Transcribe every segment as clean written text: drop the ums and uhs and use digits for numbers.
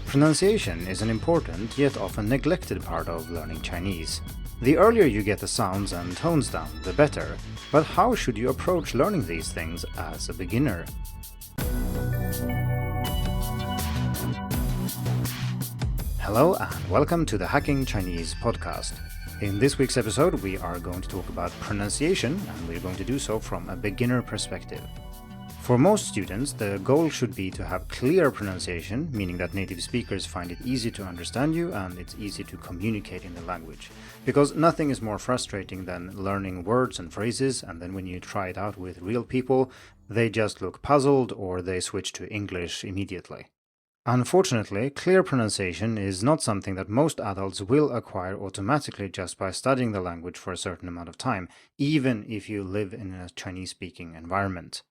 Pronunciation is an important, yet often neglected part of learning Chinese. The earlier you get the sounds and tones down, the better. But how should you approach learning these things as a beginner? Hello and welcome to the Hacking Chinese podcast. In this week's episode, we are going to talk about pronunciation, and we're going to do so from a beginner perspective. For most students, the goal should be to have clear pronunciation, meaning that native speakers find it easy to understand you and it's easy to communicate in the language. Because nothing is more frustrating than learning words and phrases, and then when you try it out with real people, they just look puzzled or they switch to English immediately. Unfortunately, clear pronunciation is not something that most adults will acquire automatically just by studying the language for a certain amount of time, even if you live in a Chinese-speaking environment.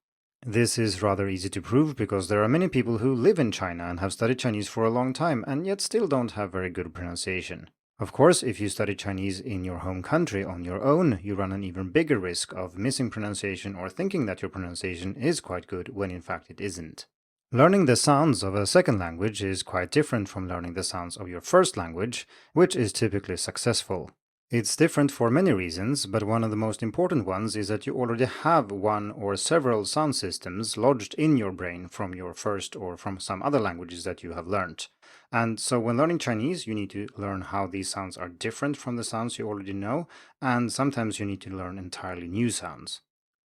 This is rather easy to prove because there are many people who live in China and have studied Chinese for a long time and yet still don't have very good pronunciation. Of course, if you study Chinese in your home country on your own, you run an even bigger risk of missing pronunciation or thinking that your pronunciation is quite good when in fact it isn't. Learning the sounds of a second language is quite different from learning the sounds of your first language, which is typically successful. It's different for many reasons, but one of the most important ones is that you already have one or several sound systems lodged in your brain from your first or from some other languages that you have learned. And so when learning Chinese, you need to learn how these sounds are different from the sounds you already know, and sometimes you need to learn entirely new sounds.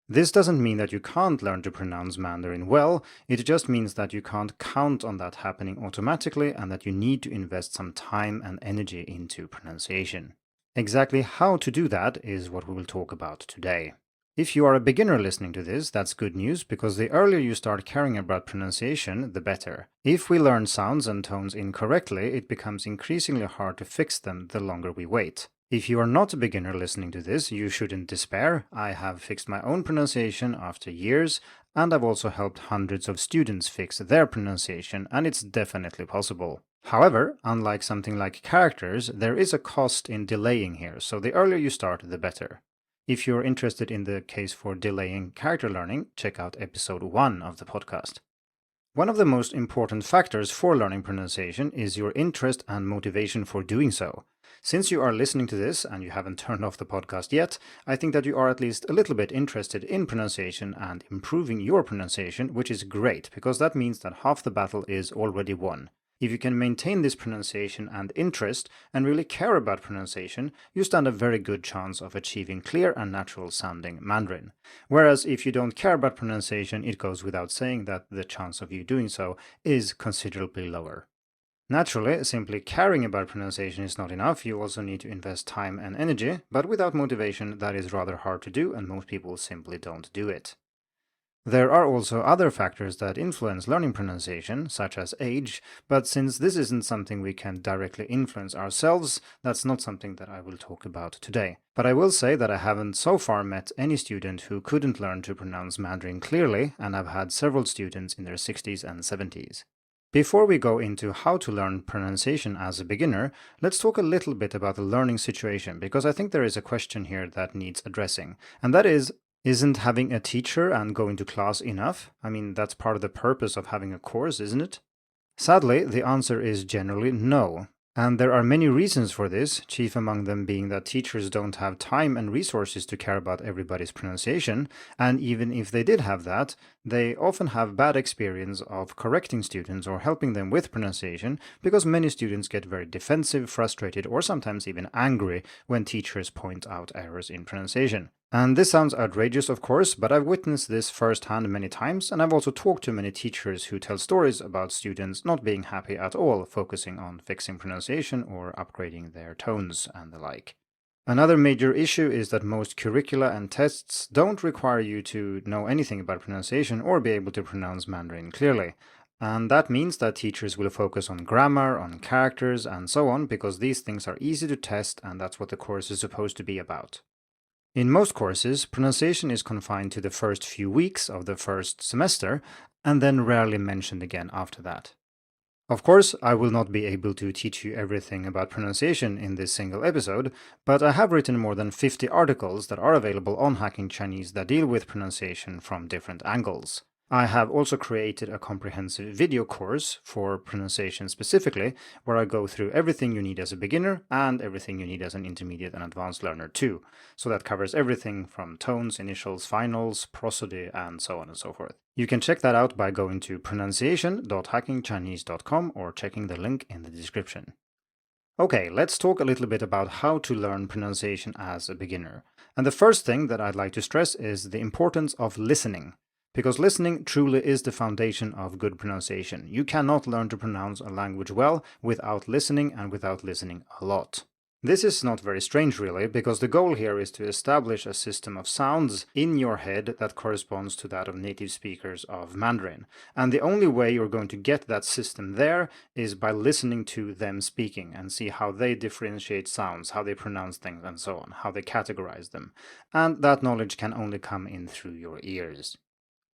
This doesn't mean that you can't learn to pronounce Mandarin well, it just means that you can't count on that happening automatically and that you need to invest some time and energy into pronunciation. Exactly how to do that is what we will talk about today. If you are a beginner listening to this, that's good news because the earlier you start caring about pronunciation, the better. If we learn sounds and tones incorrectly, it becomes increasingly hard to fix them the longer we wait. If you are not a beginner listening to this, you shouldn't despair. I have fixed my own pronunciation after years, and I've also helped hundreds of students fix their pronunciation, and it's definitely possible. However, unlike something like characters, there is a cost in delaying here, so the earlier you start, the better. If you're interested in the case for delaying character learning, check out episode 1 of the podcast. One of the most important factors for learning pronunciation is your interest and motivation for doing so. Since you are listening to this and you haven't turned off the podcast yet, I think that you are at least a little bit interested in pronunciation and improving your pronunciation, which is great because that means that half the battle is already won. If you can maintain this pronunciation and interest and really care about pronunciation, you stand a very good chance of achieving clear and natural sounding Mandarin. Whereas if you don't care about pronunciation, it goes without saying that the chance of you doing so is considerably lower. Naturally, simply caring about pronunciation is not enough, you also need to invest time and energy, but without motivation that is rather hard to do and most people simply don't do it. There are also other factors that influence learning pronunciation, such as age, but since this isn't something we can directly influence ourselves, that's not something that I will talk about today. But I will say that I haven't so far met any student who couldn't learn to pronounce Mandarin clearly, and I've had several students in their 60s and 70s. Before we go into how to learn pronunciation as a beginner, let's talk a little bit about the learning situation, because I think there is a question here that needs addressing, and that is, isn't having a teacher and going to class enough? I mean, that's part of the purpose of having a course, isn't it? Sadly, the answer is generally no. And there are many reasons for this, chief among them being that teachers don't have time and resources to care about everybody's pronunciation, and even if they did have that, they often have bad experience of correcting students or helping them with pronunciation because many students get very defensive, frustrated, or sometimes even angry when teachers point out errors in pronunciation. And this sounds outrageous, of course, but I've witnessed this firsthand many times, and I've also talked to many teachers who tell stories about students not being happy at all, focusing on fixing pronunciation or upgrading their tones and the like. Another major issue is that most curricula and tests don't require you to know anything about pronunciation or be able to pronounce Mandarin clearly. And that means that teachers will focus on grammar, on characters, and so on, because these things are easy to test and that's what the course is supposed to be about. In most courses, pronunciation is confined to the first few weeks of the first semester, and then rarely mentioned again after that. Of course, I will not be able to teach you everything about pronunciation in this single episode, but I have written more than 50 articles that are available on Hacking Chinese that deal with pronunciation from different angles. I have also created a comprehensive video course for pronunciation specifically, where I go through everything you need as a beginner and everything you need as an intermediate and advanced learner too. So that covers everything from tones, initials, finals, prosody, and so on and so forth. You can check that out by going to pronunciation.hackingchinese.com or checking the link in the description. Okay, let's talk a little bit about how to learn pronunciation as a beginner. And the first thing that I'd like to stress is the importance of listening. Because listening truly is the foundation of good pronunciation. You cannot learn to pronounce a language well without listening and without listening a lot. This is not very strange really, because the goal here is to establish a system of sounds in your head that corresponds to that of native speakers of Mandarin. And the only way you're going to get that system there is by listening to them speaking and see how they differentiate sounds, how they pronounce things and so on, how they categorize them. And that knowledge can only come in through your ears.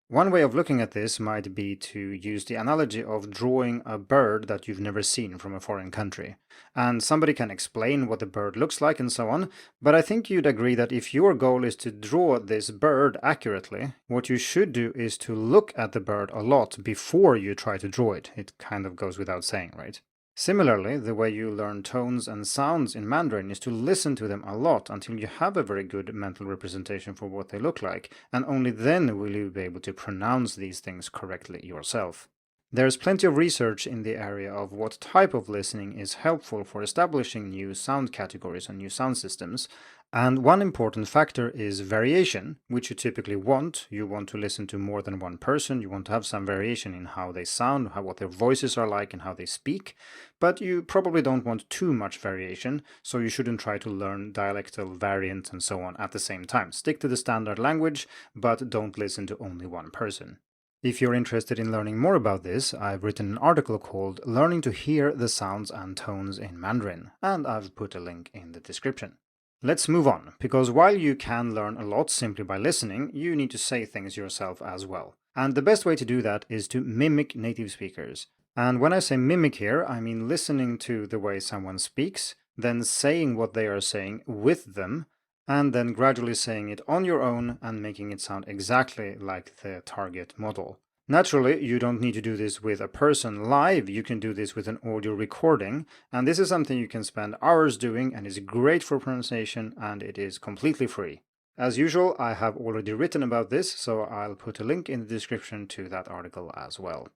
One way of looking at this might be to use the analogy of drawing a bird that you've never seen from a foreign country. And somebody can explain what the bird looks like and so on, but I think you'd agree that if your goal is to draw this bird accurately, what you should do is to look at the bird a lot before you try to draw it. It kind of goes without saying, right? Similarly, the way you learn tones and sounds in Mandarin is to listen to them a lot until you have a very good mental representation for what they look like, and only then will you be able to pronounce these things correctly yourself. There's plenty of research in the area of what type of listening is helpful for establishing new sound categories and new sound systems, and one important factor is variation, which you typically want. You want to listen to more than one person, you want to have some variation in how they sound, what their voices are like and how they speak, but you probably don't want too much variation, so you shouldn't try to learn dialectal variants and so on at the same time. Stick to the standard language, but don't listen to only one person. If you're interested in learning more about this, I've written an article called Learning to Hear the Sounds and Tones in Mandarin, and I've put a link in the description. Let's move on, because while you can learn a lot simply by listening, you need to say things yourself as well. And the best way to do that is to mimic native speakers. And when I say mimic here, I mean listening to the way someone speaks, then saying what they are saying with them, and then gradually saying it on your own and making it sound exactly like the target model. Naturally, you don't need to do this with a person live, you can do this with an audio recording, and this is something you can spend hours doing and is great for pronunciation, and it is completely free. As usual, I have already written about this, so I'll put a link in the description to that article as well.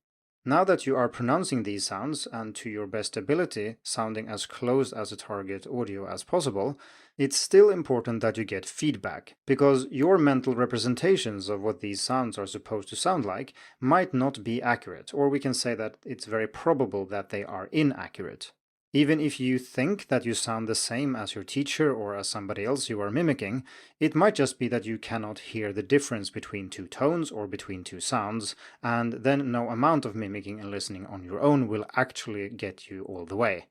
Now that you are pronouncing these sounds, and to your best ability, sounding as close as a target audio as possible, it's still important that you get feedback, because your mental representations of what these sounds are supposed to sound like might not be accurate, or we can say that it's very probable that they are inaccurate. Even if you think that you sound the same as your teacher or as somebody else you are mimicking, it might just be that you cannot hear the difference between two tones or between two sounds, and then no amount of mimicking and listening on your own will actually get you all the way.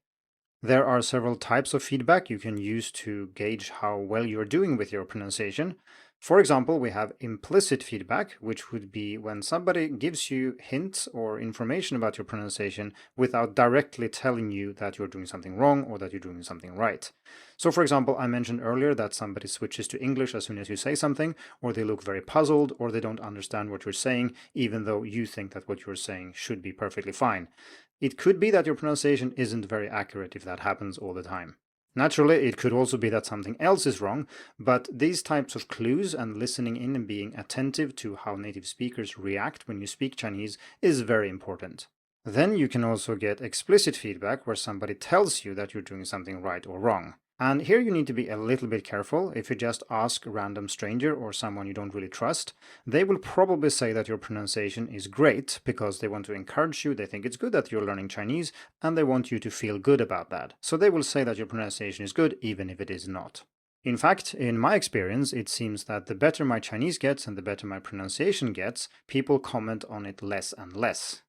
There are several types of feedback you can use to gauge how well you're doing with your pronunciation. For example, we have implicit feedback, which would be when somebody gives you hints or information about your pronunciation without directly telling you that you're doing something wrong or that you're doing something right. So for example, I mentioned earlier that somebody switches to English as soon as you say something, or they look very puzzled, or they don't understand what you're saying, even though you think that what you're saying should be perfectly fine. It could be that your pronunciation isn't very accurate if that happens all the time. Naturally, it could also be that something else is wrong, but these types of clues and listening in and being attentive to how native speakers react when you speak Chinese is very important. Then you can also get explicit feedback, where somebody tells you that you're doing something right or wrong. And here you need to be a little bit careful. If you just ask a random stranger or someone you don't really trust, they will probably say that your pronunciation is great because they want to encourage you, they think it's good that you're learning Chinese, and they want you to feel good about that. So they will say that your pronunciation is good even if it is not. In fact, in my experience, it seems that the better my Chinese gets and the better my pronunciation gets, people comment on it less and less.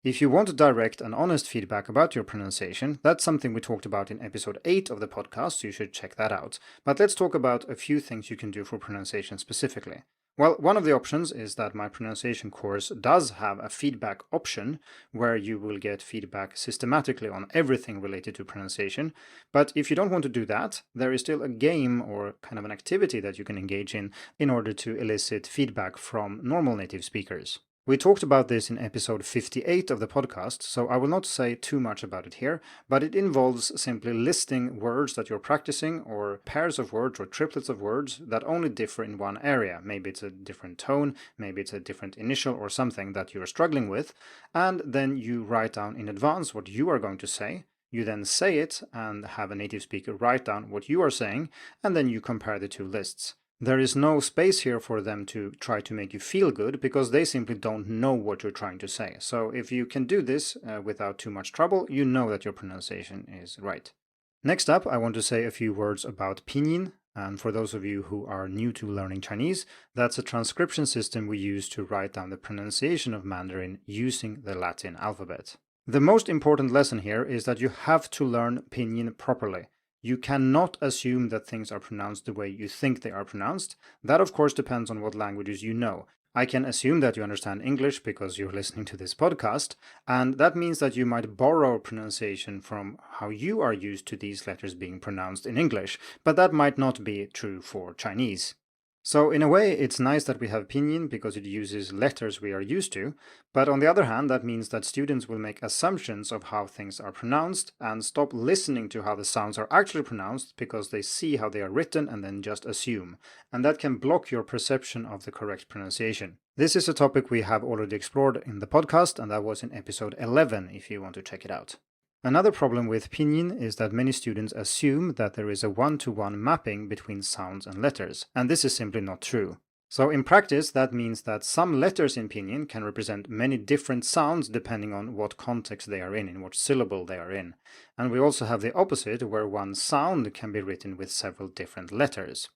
If you want direct and honest feedback about your pronunciation, that's something we talked about in episode 8 of the podcast, so you should check that out. But let's talk about a few things you can do for pronunciation specifically. Well, one of the options is that my pronunciation course does have a feedback option where you will get feedback systematically on everything related to pronunciation. But if you don't want to do that, there is still a game or kind of an activity that you can engage in order to elicit feedback from normal native speakers. We talked about this in episode 58 of the podcast, so I will not say too much about it here, but it involves simply listing words that you're practicing, or pairs of words or triplets of words that only differ in one area. Maybe it's a different tone, maybe it's a different initial or something that you're struggling with, and then you write down in advance what you are going to say. You then say it and have a native speaker write down what you are saying, and then you compare the two lists. There is no space here for them to try to make you feel good because they simply don't know what you're trying to say. So if you can do this without too much trouble, you know that your pronunciation is right. Next up, I want to say a few words about Pinyin. And for those of you who are new to learning Chinese, that's a transcription system we use to write down the pronunciation of Mandarin using the Latin alphabet. The most important lesson here is that you have to learn Pinyin properly. You cannot assume that things are pronounced the way you think they are pronounced. That, of course, depends on what languages you know. I can assume that you understand English because you're listening to this podcast, and that means that you might borrow pronunciation from how you are used to these letters being pronounced in English, but that might not be true for Chinese. So in a way, it's nice that we have Pinyin because it uses letters we are used to, but on the other hand, that means that students will make assumptions of how things are pronounced and stop listening to how the sounds are actually pronounced because they see how they are written and then just assume, and that can block your perception of the correct pronunciation. This is a topic we have already explored in the podcast, and that was in episode 11 if you want to check it out. Another problem with Pinyin is that many students assume that there is a one-to-one mapping between sounds and letters, and this is simply not true. So in practice, that means that some letters in Pinyin can represent many different sounds depending on what context they are in what syllable they are in. And we also have the opposite, where one sound can be written with several different letters.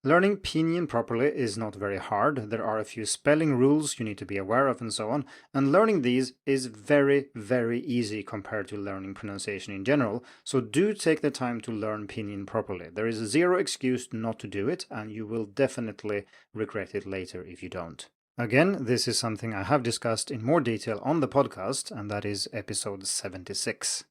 Learning Pinyin properly is not very hard. There are a few spelling rules you need to be aware of and so on, and learning these is very, very easy compared to learning pronunciation in general, so do take the time to learn Pinyin properly. There is zero excuse not to do it, and you will definitely regret it later if you don't. Again, this is something I have discussed in more detail on the podcast, and that is episode 76.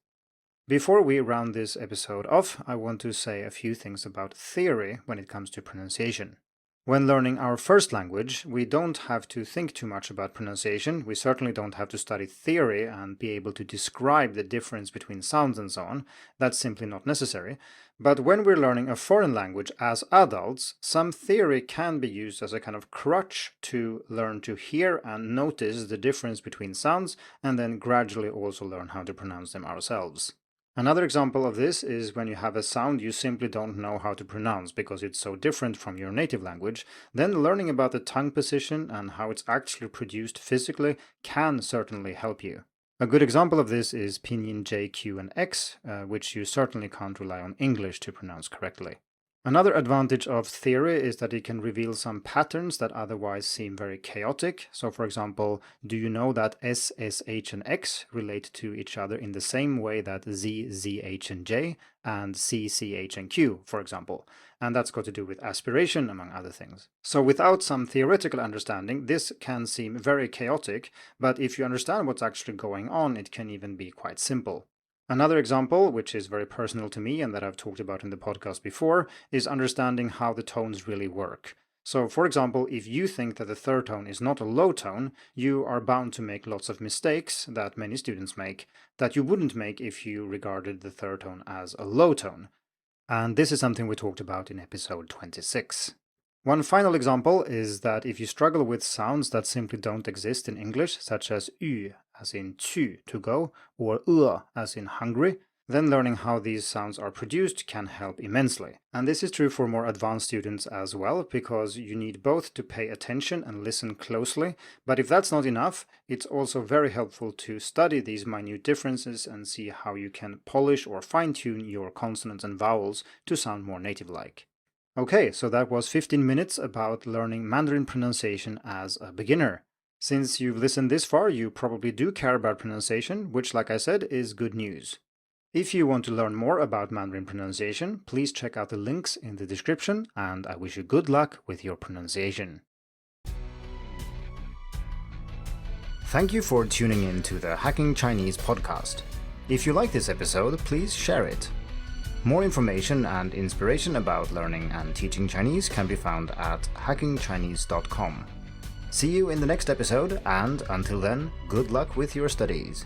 Before we round this episode off, I want to say a few things about theory when it comes to pronunciation. When learning our first language, we don't have to think too much about pronunciation. We certainly don't have to study theory and be able to describe the difference between sounds and so on. That's simply not necessary. But when we're learning a foreign language as adults, some theory can be used as a kind of crutch to learn to hear and notice the difference between sounds, and then gradually also learn how to pronounce them ourselves. Another example of this is when you have a sound you simply don't know how to pronounce because it's so different from your native language, then learning about the tongue position and how it's actually produced physically can certainly help you. A good example of this is Pinyin J, Q, and X, which you certainly can't rely on English to pronounce correctly. Another advantage of theory is that it can reveal some patterns that otherwise seem very chaotic. So for example, do you know that S, SH, and X relate to each other in the same way that Z, ZH, and J, and C, CH, and Q, for example? And that's got to do with aspiration, among other things. So without some theoretical understanding, this can seem very chaotic, but if you understand what's actually going on, it can even be quite simple. Another example, which is very personal to me and that I've talked about in the podcast before, is understanding how the tones really work. So, for example, if you think that the third tone is not a low tone, you are bound to make lots of mistakes that many students make that you wouldn't make if you regarded the third tone as a low tone. And this is something we talked about in episode 26. One final example is that if you struggle with sounds that simply don't exist in English, such as ü, as in to go, or as in hungry, then learning how these sounds are produced can help immensely. And this is true for more advanced students as well, because you need both to pay attention and listen closely, but if that's not enough, it's also very helpful to study these minute differences and see how you can polish or fine-tune your consonants and vowels to sound more native-like. Okay, so that was 15 minutes about learning Mandarin pronunciation as a beginner. Since you've listened this far, you probably do care about pronunciation, which, like I said, is good news. If you want to learn more about Mandarin pronunciation, please check out the links in the description, and I wish you good luck with your pronunciation. Thank you for tuning in to the Hacking Chinese podcast. If you like this episode, please share it. More information and inspiration about learning and teaching Chinese can be found at hackingchinese.com. See you in the next episode, and until then, good luck with your studies.